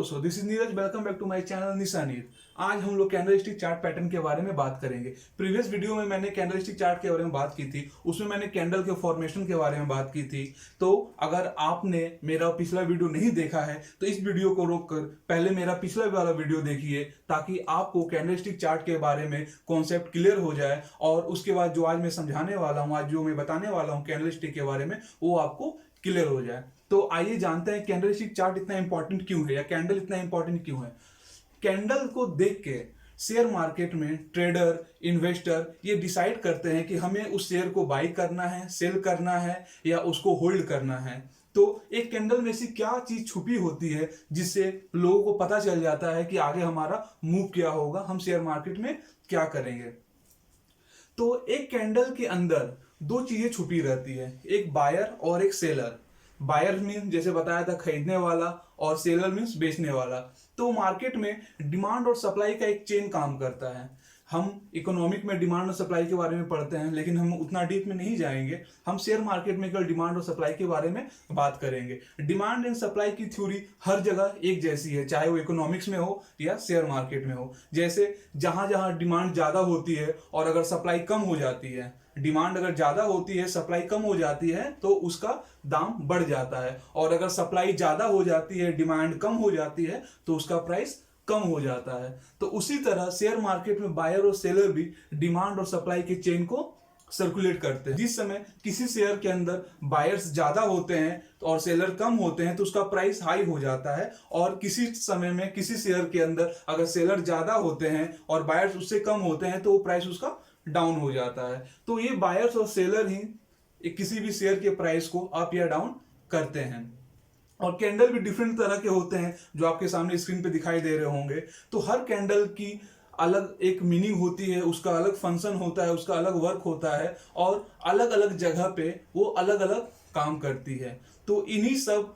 दोस्तों, this is Neeraj. Welcome back to my channel Nisha Neer. आज हम लोग कैंडलस्टिक चार्ट पैटर्न के बारे में बात करेंगे। प्रीवियस वीडियो में मैंने कैंडलस्टिक चार्ट के बारे में बात की थी, उसमें मैंने कैंडल के फॉर्मेशन के बारे में बात की थी। तो अगर आपने मेरा पिछला वीडियो नहीं देखा है तो इस वीडियो को रोककर पहले मेरा पिछला वाला वीडियो देखिए, ताकि आपको कैंडलस्टिक चार्ट के बारे में कॉन्सेप्ट क्लियर हो जाए और उसके बाद जो आज मैं समझाने वाला हूँ, आज जो मैं बताने वाला हूँ कैंडलस्टिक के बारे में, वो आपको क्लियर हो जाए। तो आइए जानते हैं कैंडलस्टिक चार्ट इतना इंपॉर्टेंट क्यों है, या कैंडल इतना इंपॉर्टेंट क्यों है। कैंडल को देख के शेयर मार्केट में ट्रेडर, इन्वेस्टर ये डिसाइड करते हैं कि हमें उस शेयर को बाई करना है, सेल करना है, या उसको होल्ड करना है। तो एक कैंडल में से क्या चीज छुपी होती है जिससे लोगों को पता चल जाता है कि आगे हमारा मूव क्या होगा, हम शेयर मार्केट में क्या करेंगे। तो एक कैंडल के अंदर दो चीजें छुपी रहती है, एक बायर और एक सेलर। बायर मीन्स जैसे बताया था खरीदने वाला, और सेलर मीन्स बेचने वाला। तो मार्केट में डिमांड और सप्लाई का एक चेन काम करता है। हम इकोनॉमिक में डिमांड और सप्लाई के बारे में पढ़ते हैं, लेकिन हम उतना डीप में नहीं जाएंगे। हम शेयर मार्केट में केवल डिमांड और सप्लाई के बारे में बात करेंगे। डिमांड एंड सप्लाई की थ्योरी हर जगह एक जैसी है, चाहे वो इकोनॉमिक्स में हो या शेयर मार्केट में हो। जैसे जहां जहां डिमांड ज्यादा होती है और अगर सप्लाई कम हो जाती है, डिमांड अगर ज्यादा होती है, सप्लाई कम हो जाती है, तो उसका दाम बढ़ जाता है। और अगर सप्लाई ज्यादा हो जाती है, डिमांड कम हो जाती है, तो उसका प्राइस कम हो जाता है। तो उसी तरह शेयर मार्केट में बायर और सेलर भी डिमांड और सप्लाई के चेन को सर्कुलेट करते हैं। जिस समय किसी शेयर के अंदर बायर्स ज्यादा होते हैं और सेलर कम होते हैं, तो उसका प्राइस हाई हो जाता है। और किसी समय में किसी शेयर के अंदर अगर सेलर ज्यादा होते हैं और बायर्स उससे कम होते हैं, तो वो प्राइस उसका डाउन हो जाता है। तो ये बायर्स और सेलर ही किसी भी शेयर के प्राइस को अप या डाउन करते हैं। और कैंडल भी डिफरेंट तरह के होते हैं, जो आपके सामने स्क्रीन पे दिखाई दे रहे होंगे। तो हर कैंडल की अलग एक मीनिंग होती है, उसका अलग फंक्शन होता है, उसका अलग वर्क होता है, और अलग अलग जगह पे वो अलग अलग काम करती है। तो इन्हीं सब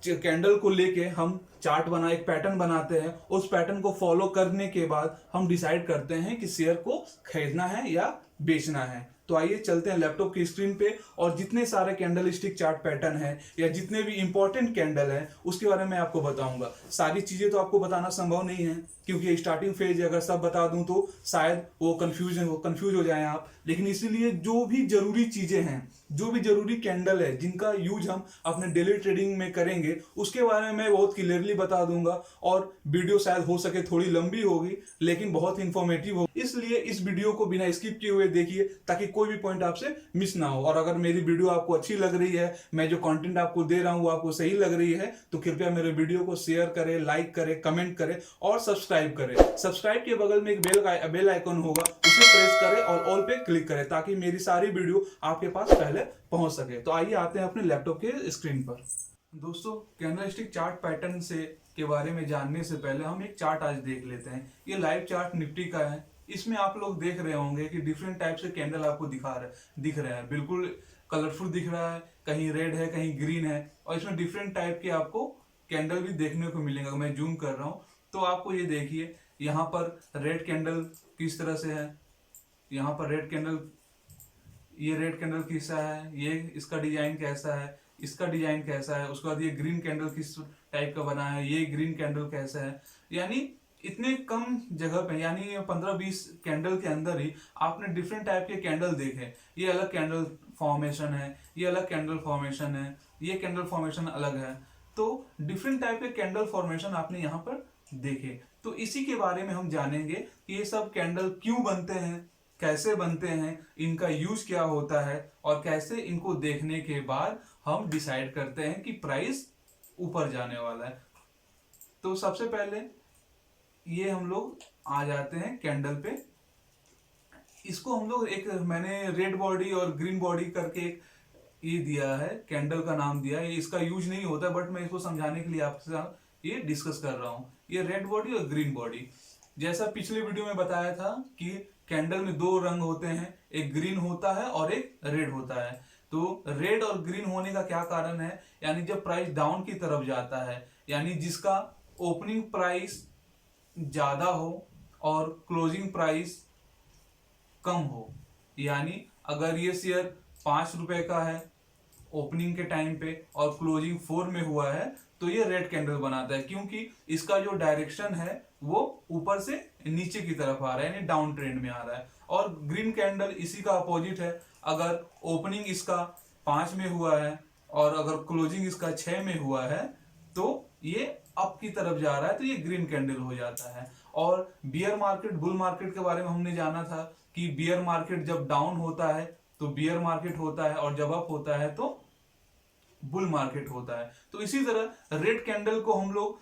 कैंडल को लेके हम चार्ट बना एक पैटर्न बनाते हैं। उस पैटर्न को फॉलो करने के बाद हम डिसाइड करते हैं कि शेयर को खरीदना है या बेचना है। तो आइए चलते हैं लैपटॉप की स्क्रीन पे, और जितने सारे कैंडलस्टिक चार्ट पैटर्न है या जितने भी इंपॉर्टेंट कैंडल है उसके बारे में आपको बताऊंगा। सारी चीजें तो आपको बताना संभव नहीं है, क्योंकि स्टार्टिंग फेज अगर सब बता दूं तो शायद वो कंफ्यूज हो जाए आप। लेकिन इसीलिए जो भी जरूरी चीजें हैं, जो भी जरूरी कैंडल है जिनका यूज हम अपने डेली ट्रेडिंग में करेंगे, उसके बारे में मैं बहुत क्लियरली बता दूंगा। और वीडियो शायद हो सके थोड़ी लंबी होगी, लेकिन बहुत इंफॉर्मेटिव होगी। इसलिए इस वीडियो को बिना स्किप किए हुए देखिए, ताकि कोई भी पॉइंट आपसे मिस ना हो। और अगर मेरी वीडियो आपको अच्छी लग रही है, मैं जो कंटेंट आपको दे रहा हूं वो आपको सही लग रही है, तो कृपया मेरे वीडियो को शेयर करें, लाइक करें, कमेंट करें और सब्सक्राइब करें। सब्सक्राइब के बगल में एक बेल आइकन होगा, उसे प्रेस करें और ऑल पे क्लिक करें, ताकि मेरी सारी वीडियो आपके पास पहले पहुंच सके। तो आइए आते हैं अपने लैपटॉप के स्क्रीन पर। दोस्तों, कैंडलस्टिक चार्ट पैटर्न से के बारे में जानने से पहले हम एक चार्ट आज देख लेते हैं। ये लाइव चार्ट निफ्टी का है। इसमें आप लोग देख रहे होंगे कि डिफरेंट टाइप से कैंडल आपको दिख रहे हैं। बिल्कुल कलरफुल दिख रहा है, कहीं रेड है, कहीं ग्रीन है, और इसमें डिफरेंट टाइप के आपको कैंडल भी देखने को मिलेंगे। मैं जूम कर रहा हूँ तो आपको ये देखिए, यहाँ पर रेड कैंडल किस तरह से है, यहाँ पर रेड कैंडल, ये रेड कैंडल कैसा है, ये इसका डिजाइन कैसा है, इसका डिजाइन कैसा है। उसके बाद ये ग्रीन कैंडल किस टाइप का बना है, ये ग्रीन कैंडल कैसा है। यानी इतने कम जगह पे, यानी 15-20 कैंडल के अंदर ही आपने डिफरेंट टाइप के कैंडल देखे। ये अलग कैंडल फॉर्मेशन है, ये अलग कैंडल फॉर्मेशन है, ये कैंडल फॉर्मेशन अलग है। तो डिफरेंट टाइप के कैंडल फॉर्मेशन आपने यहाँ पर देखे। तो इसी के बारे में हम जानेंगे कि ये सब कैंडल क्यों बनते हैं, कैसे बनते हैं, इनका यूज क्या होता है, और कैसे इनको देखने के बाद हम डिसाइड करते हैं कि प्राइस ऊपर जाने वाला है। तो सबसे पहले ये हम लोग आ जाते हैं कैंडल पे। इसको हम लोग एक, मैंने रेड बॉडी और ग्रीन बॉडी करके एक ये दिया है, कैंडल का नाम दिया है। इसका यूज नहीं होता, बट मैं इसको समझाने के लिए आपके साथ ये डिस्कस कर रहा हूँ। ये रेड बॉडी और ग्रीन बॉडी, जैसा पिछले वीडियो में बताया था कि कैंडल में दो रंग होते हैं, एक ग्रीन होता है और एक रेड होता है। तो रेड और ग्रीन होने का क्या कारण है, यानी जब प्राइस डाउन की तरफ जाता है, यानी जिसका ओपनिंग प्राइस ज्यादा हो और क्लोजिंग प्राइस कम हो। यानी अगर ये शेयर 5 रुपए का है ओपनिंग के टाइम पे और क्लोजिंग 4 में हुआ है तो ये रेड कैंडल बनाता है, क्योंकि इसका जो डायरेक्शन है वो ऊपर से नीचे की तरफ आ रहा है, यानी डाउन ट्रेंड में आ रहा है। और ग्रीन कैंडल इसी का अपोजिट है। अगर ओपनिंग इसका 5 में हुआ है और अगर क्लोजिंग इसका 6 में हुआ है तो ये अप की तरफ जा रहा है, तो ये ग्रीन कैंडल हो जाता है। और बियर मार्केट, बुल मार्केट के बारे में हमने जाना था कि बियर मार्केट जब डाउन होता है तो बियर मार्केट होता है और जब अप होता है तो बुल मार्केट होता है। तो इसी तरह रेड कैंडल को हम लोग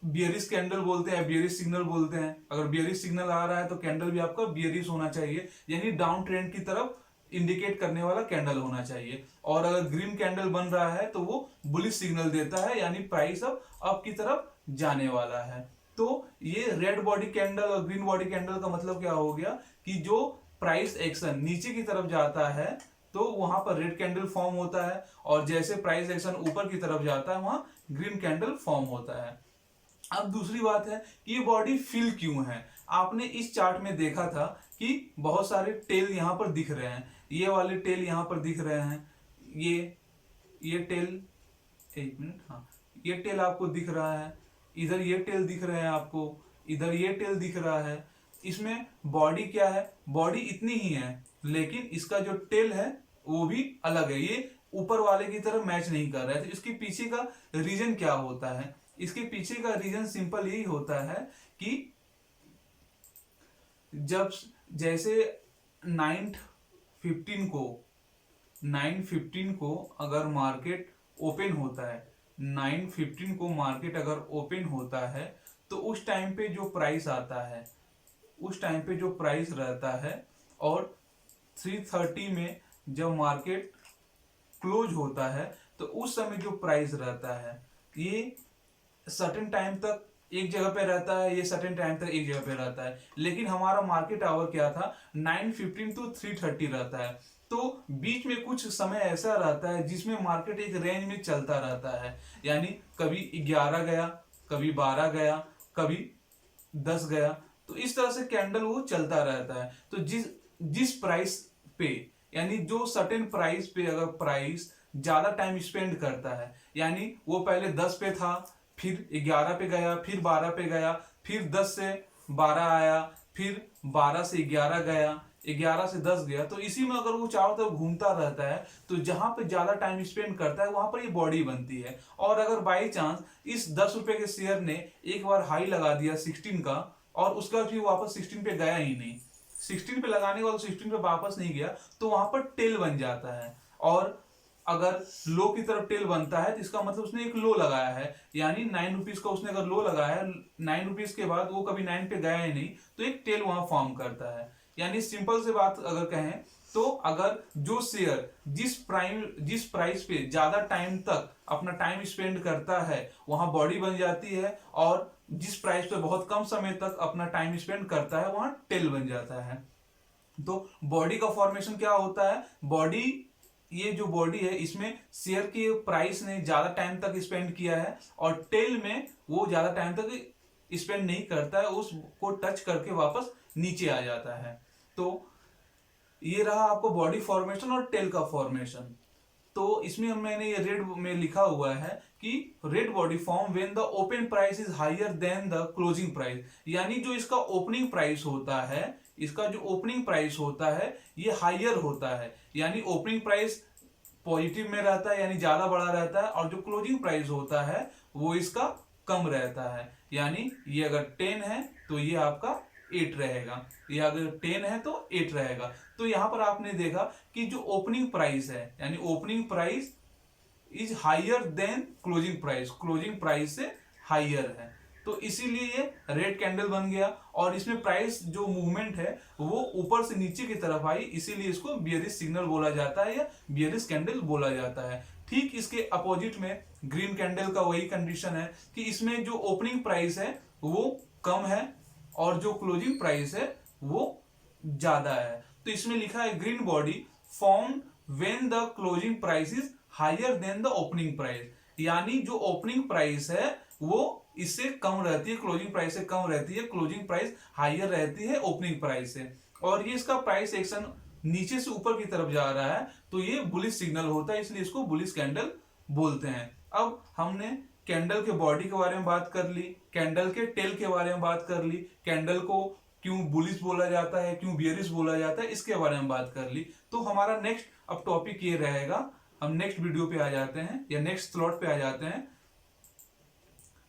बियरिश कैंडल बोलते हैं, बियरिश सिग्नल बोलते हैं। अगर बियरिश सिग्नल आ रहा है तो कैंडल भी आपका बियरिश होना चाहिए, यानी डाउन ट्रेंड की तरफ इंडिकेट करने वाला कैंडल होना चाहिए। और अगर ग्रीन कैंडल बन रहा है तो वो बुलिश सिग्नल देता है, यानी प्राइस अब अप की तरफ जाने वाला है। तो ये रेड बॉडी कैंडल और ग्रीन बॉडी कैंडल का मतलब क्या हो गया कि जो प्राइस एक्शन नीचे की तरफ जाता है तो वहां पर रेड कैंडल फॉर्म होता है, और जैसे प्राइस एक्शन ऊपर की तरफ जाता है वहां ग्रीन कैंडल फॉर्म होता है। अब दूसरी बात है कि ये बॉडी फिल क्यों है। आपने इस चार्ट में देखा था कि बहुत सारे टेल यहाँ पर दिख रहे हैं, ये वाले टेल यहाँ पर दिख रहे हैं, ये टेल, एक मिनट, हाँ, ये टेल आपको दिख रहा है, इधर ये टेल दिख रहे हैं आपको, इधर ये टेल दिख रहा है। इसमें बॉडी क्या है, बॉडी इतनी ही है, लेकिन इसका जो टेल है वो भी अलग है, ये ऊपर वाले की तरह मैच नहीं कर रहा है। तो इसके पीछे का रीजन क्या होता है, इसके पीछे का रीजन सिंपल यही होता है कि जब जैसे 9:15 को अगर मार्केट ओपन होता है, 9:15 को मार्केट अगर ओपन होता है तो उस टाइम पे जो प्राइस आता है, उस टाइम पे जो प्राइस रहता है, और 3:30 में जब मार्केट क्लोज होता है तो उस समय जो प्राइस रहता है ये सर्टेन टाइम तक एक जगह पे रहता है, ये सर्टेन टाइम तक एक जगह पे रहता है। लेकिन हमारा मार्केट आवर क्या था, 9:15 to 3:30 रहता है। तो बीच में कुछ समय ऐसा रहता है जिसमें मार्केट एक रेंज में चलता रहता है, यानी कभी 11 गया, कभी 12 गया, कभी 10 गया। तो इस तरह से कैंडल वो चलता रहता है। तो जिस प्राइस पे, यानी जो सर्टेन प्राइस पे अगर प्राइस ज्यादा टाइम स्पेंड करता है, यानी वो पहले 10 पे था, फिर 11 पे गया, फिर 12 पे गया, फिर 10 से 12 आया, फिर 12 से 11 गया, 11 से 10 गया, तो इसी में अगर वो चारों तरफ घूमता रहता है तो जहां पे ज्यादा टाइम स्पेंड करता है वहां पर ये बॉडी बनती है। और अगर बाई चांस इस 10 रुपए के शेयर ने एक बार हाई लगा दिया 16 का, और उसका फिर वापस 16 पे गया ही नहीं, 16 पे लगाने के बाद 16 पे वापस नहीं गया, तो वहां पर टेल बन जाता है। और अगर लो की तरफ टेल बनता है तो इसका मतलब उसने एक लो लगाया है, यानी 9 रुपीज का उसने अगर लो लगाया है, 9 रुपीज के बाद वो कभी 9 पे गया ही नहीं, तो एक टेल वहां फॉर्म करता है। यानी सिंपल से बात अगर कहें तो अगर जो शेयर जिस प्राइस पे ज्यादा टाइम तक अपना टाइम स्पेंड करता है वहां बॉडी बन जाती है, और जिस प्राइस पे बहुत कम समय तक अपना टाइम स्पेंड करता है वहां टेल बन जाता है। तो बॉडी का फॉर्मेशन क्या होता है, बॉडी, ये जो बॉडी है इसमें शेयर की प्राइस ने ज्यादा टाइम तक स्पेंड किया है, और टेल में वो ज्यादा टाइम तक स्पेंड नहीं करता है, उसको टच करके वापस नीचे आ जाता है। तो ये रहा आपको बॉडी फॉर्मेशन और टेल का फॉर्मेशन। तो इसमें मैंने ये रेड में लिखा हुआ है कि red body form when the open price is higher than the closing price, यानी जो इसका ओपनिंग प्राइस होता है, इसका जो ओपनिंग प्राइस होता है ये हायर होता है, यानी ओपनिंग प्राइस पॉजिटिव में रहता है, यानी ज्यादा बड़ा रहता है, और जो क्लोजिंग प्राइस होता है वो इसका कम रहता है। यानी ये अगर 10 है तो ये आपका 8 रहेगा, ये अगर 10 है तो 8 रहेगा। तो यहां पर आपने देखा कि जो ओपनिंग प्राइस है, यानी opening price is higher than closing price, closing price से हायर है, तो इसीलिए ये रेड कैंडल बन गया। और इसमें प्राइस जो मूवमेंट है वो ऊपर से नीचे की तरफ आई, इसीलिए इसको बियरिश सिग्नल बोला जाता है या बियरिश कैंडल बोला जाता है। ठीक इसके अपोजिट में ग्रीन कैंडल का वही कंडीशन है कि इसमें जो ओपनिंग प्राइस है वो कम है और जो क्लोजिंग प्राइस है वो ज्यादा है। तो इसमें लिखा है green body form when the closing price is higher than the opening price, यानी जो ओपनिंग प्राइस है वो इससे कम रहती है, क्लोजिंग प्राइस से कम रहती है, क्लोजिंग प्राइस हायर रहती है ओपनिंग प्राइस से। और ये इसका प्राइस एक्शन नीचे से ऊपर की तरफ जा रहा है तो ये बुलिश सिग्नल होता है, इसलिए इसको बुलिश कैंडल बोलते हैं। अब हमने कैंडल के बॉडी के बारे में बात कर ली, कैंडल के टेल के बारे में बात कर ली, कैंडल को क्यों बुलिश बोला जाता है, क्यों बियरिश बोला जाता है, इसके बारे में बात कर ली। तो हमारा नेक्स्ट अब टॉपिक ये रहेगा, हम नेक्स्ट वीडियो पे आ जाते हैं या नेक्स्ट स्लॉट पे आ जाते हैं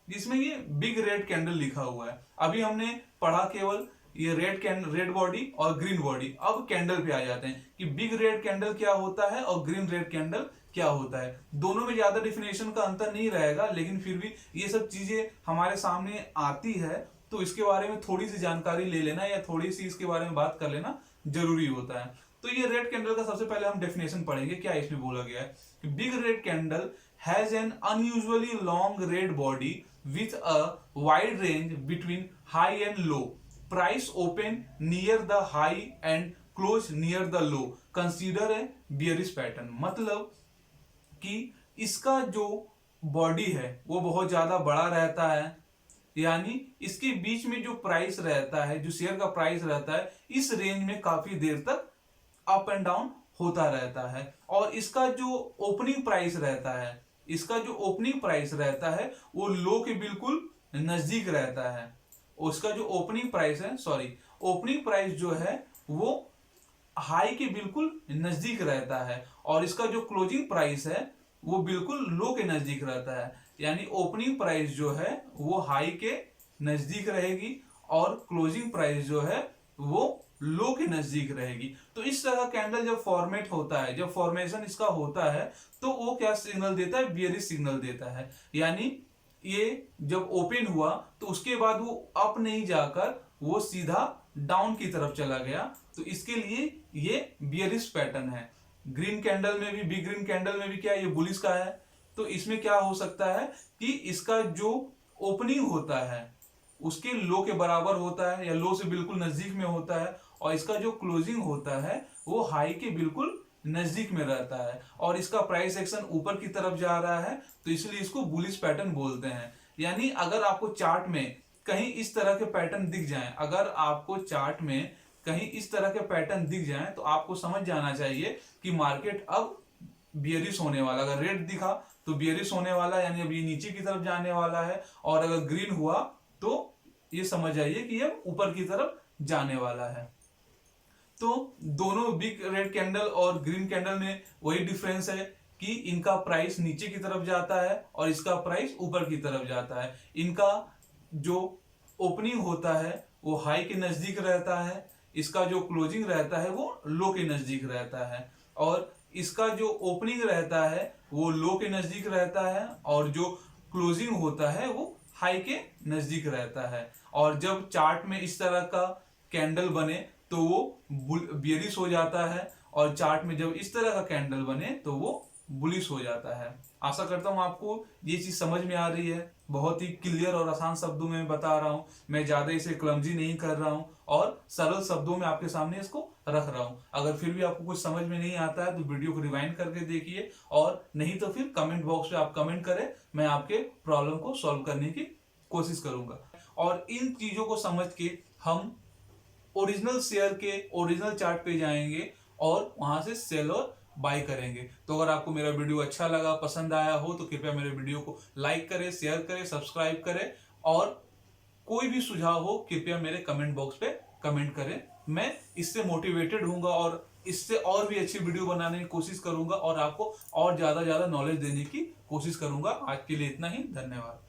जिसमें ये बिग रेड कैंडल लिखा हुआ है। अभी हमने पढ़ा केवल ये रेड बॉडी और ग्रीन बॉडी। अब कैंडल पे आ जाते हैं कि बिग रेड कैंडल क्या होता है और ग्रीन रेड कैंडल क्या होता है। दोनों में ज्यादा डिफिनेशन का अंतर नहीं रहेगा, लेकिन फिर भी ये सब चीजें हमारे सामने आती है तो इसके बारे में थोड़ी सी जानकारी ले लेना या थोड़ी सी इसके बारे में बात कर लेना जरूरी होता है। तो ये रेड कैंडल का सबसे पहले हम डेफिनेशन पढ़ेंगे, क्या इसमें बोला गया है कि big red candle has an unusually long red body with a wide range between high and low. Price open near the high and close near the low. Consider a bearish pattern. मतलब कि इसका जो body है वो बहुत ज्यादा बड़ा रहता है, यानी इसके बीच में जो प्राइस रहता है, जो शेयर का प्राइस रहता है, इस रेंज में काफी देर तक अप एंड डाउन होता रहता है। और इसका जो ओपनिंग प्राइस रहता है, इसका जो ओपनिंग प्राइस रहता है वो लो के बिल्कुल नजदीक रहता है। उसका जो ओपनिंग प्राइस है, ओपनिंग प्राइस जो है वो हाई के बिल्कुल नजदीक रहता है और इसका जो क्लोजिंग प्राइस है वो बिल्कुल लो के नजदीक रहता है। यानी ओपनिंग प्राइस जो है वो हाई के नजदीक रहेगी और क्लोजिंग प्राइस जो है वो लो के नजदीक रहेगी। तो इस तरह कैंडल जब फॉर्मेट होता है, जब फॉर्मेशन इसका होता है तो वो क्या सिग्नल देता है, बियरिश सिग्नल देता है। यानी ये जब ओपन हुआ तो उसके बाद वो अप नहीं जाकर वो सीधा डाउन की तरफ चला गया, तो इसके लिए ये बियरिश पैटर्न है। ग्रीन कैंडल में भी, बिग ग्रीन कैंडल में भी क्या ये बुलिश का है। तो इसमें क्या हो सकता है कि इसका जो ओपनिंग होता है उसके लो के बराबर होता है या लो से बिल्कुल नजदीक में होता है, और इसका जो क्लोजिंग होता है वो हाई के बिल्कुल नजदीक में रहता है और इसका प्राइस एक्शन ऊपर की तरफ जा रहा है, तो इसलिए इसको बुलिश पैटर्न बोलते हैं। यानी अगर आपको चार्ट में कहीं इस तरह के पैटर्न दिख जाएं, अगर आपको चार्ट में कहीं इस तरह के पैटर्न दिख जाएं तो आपको समझ जाना चाहिए कि मार्केट अब बियरिश होने वाला। अगर रेड दिखा तो बियरिश होने वाला, यानी अब ये नीचे की तरफ जाने वाला है, और अगर ग्रीन हुआ तो ये समझ जाइए कि ये ऊपर की तरफ जाने वाला है। तो दोनों बिग रेड कैंडल और ग्रीन कैंडल में वही डिफरेंस है कि इनका प्राइस नीचे की तरफ जाता है और इसका प्राइस ऊपर की तरफ जाता है। इनका जो ओपनिंग होता है वो हाई के नजदीक रहता है, इसका जो क्लोजिंग रहता है वो लो के नजदीक रहता है, और इसका जो ओपनिंग रहता है वो लो के नजदीक रहता है और जो क्लोजिंग होता है वो हाई के नजदीक रहता है। और जब चार्ट में इस तरह का कैंडल बने तो वो बियरिश हो जाता है, और चार्ट में जब इस तरह का कैंडल बने तो वो बुलिश हो जाता है। आशा करता हूं आपको ये चीज समझ में आ रही है। बहुत ही क्लियर और आसान शब्दों में बता रहा हूं, मैं ज्यादा इसे क्लमजी नहीं कर रहा हूं और सरल शब्दों में आपके सामने इसको रख रहा हूं। अगर फिर भी आपको कुछ समझ में नहीं आता है तो वीडियो को रिवाइंड करके देखिए, और नहीं तो फिर कमेंट बॉक्स में आप कमेंट करें, मैं आपके प्रॉब्लम को सॉल्व करने की कोशिश करूंगा। और इन चीजों को समझ के हम ओरिजिनल शेयर के ओरिजिनल चार्ट पे जाएंगे और वहां से सेल और बाय करेंगे। तो अगर आपको मेरा वीडियो अच्छा लगा, पसंद आया हो, तो कृपया मेरे वीडियो को लाइक करें, शेयर करें, सब्सक्राइब करें, और कोई भी सुझाव हो कृपया मेरे कमेंट बॉक्स पे कमेंट करें। मैं इससे मोटिवेटेड हूंगा और इससे और भी अच्छी वीडियो बनाने की कोशिश करूंगा और आपको और ज्यादा नॉलेज देने की कोशिश करूंगा। आज के लिए इतना ही, धन्यवाद।